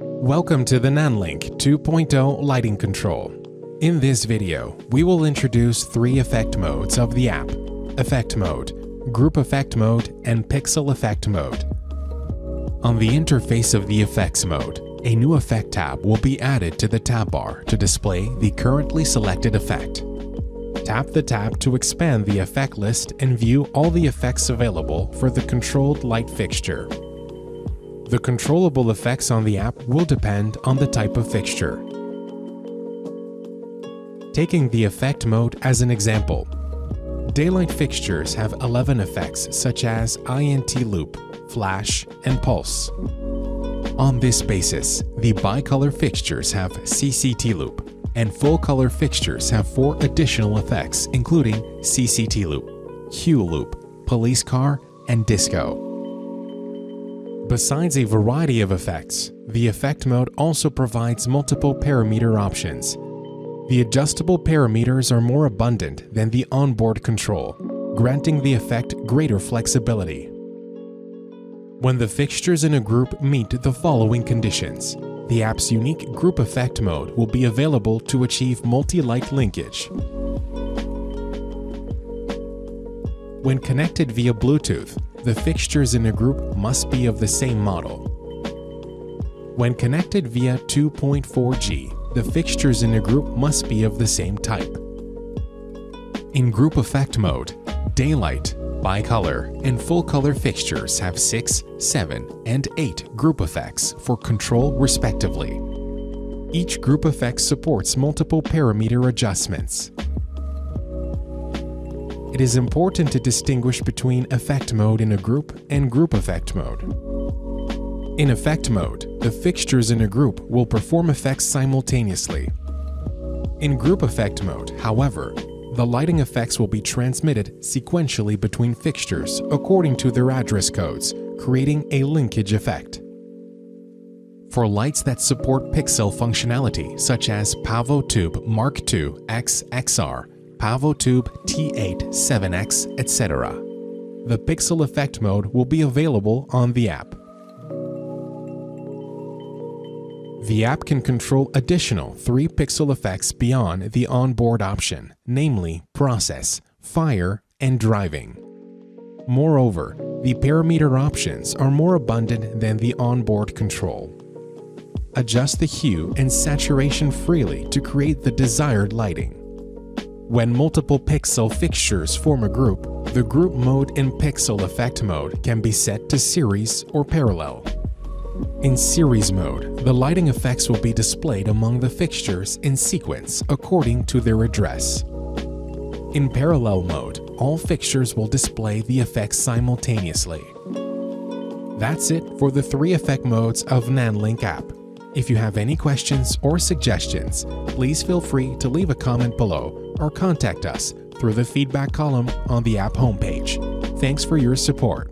Welcome to the NANLINK 2.0 lighting control. In this video, we will introduce three effect modes of the app: Effect Mode, Group Effect Mode, and Pixel Effect Mode. On the interface of the Effects mode, a new Effect tab will be added to the tab bar to display the currently selected effect. Tap the tab to expand the effect list and view all the effects available for the controlled light fixture. The controllable effects on the app will depend on the type of fixture. Taking the effect mode as an example, daylight fixtures have 11 effects such as INT loop, flash, and pulse. On this basis, the bicolor fixtures have CCT loop, and full color fixtures have 4 additional effects including CCT loop, hue loop, police car, and disco. Besides a variety of effects, the effect mode also provides multiple parameter options. The adjustable parameters are more abundant than the onboard control, granting the effect greater flexibility. When the fixtures in a group meet the following conditions, the app's unique group effect mode will be available to achieve multi-light linkage. When connected via Bluetooth, the fixtures in a group must be of the same model. When connected via 2.4G, the fixtures in a group must be of the same type. In group effect mode, daylight, bicolor, and full color fixtures have 6, 7, and 8 group effects for control respectively. Each group effect supports multiple parameter adjustments. It is important to distinguish between effect mode in a group and group effect mode. In effect mode, the fixtures in a group will perform effects simultaneously. In group effect mode, however, the lighting effects will be transmitted sequentially between fixtures according to their address codes, creating a linkage effect. For lights that support pixel functionality such as PavoTube Mark II X XR, PavoTube T8 7X, etc., the Pixel Effect mode will be available on the app. The app can control additional 3 pixel effects beyond the onboard option, namely Process, Fire, and Driving. Moreover, the parameter options are more abundant than the onboard control. Adjust the hue and saturation freely to create the desired lighting. When multiple pixel fixtures form a group, the group mode in Pixel Effect mode can be set to series or parallel. In series mode, the lighting effects will be displayed among the fixtures in sequence according to their address. In parallel mode, all fixtures will display the effects simultaneously. That's it for the 3 effect modes of NANLINK app. If you have any questions or suggestions, please feel free to leave a comment below or contact us through the feedback column on the app homepage. Thanks for your support.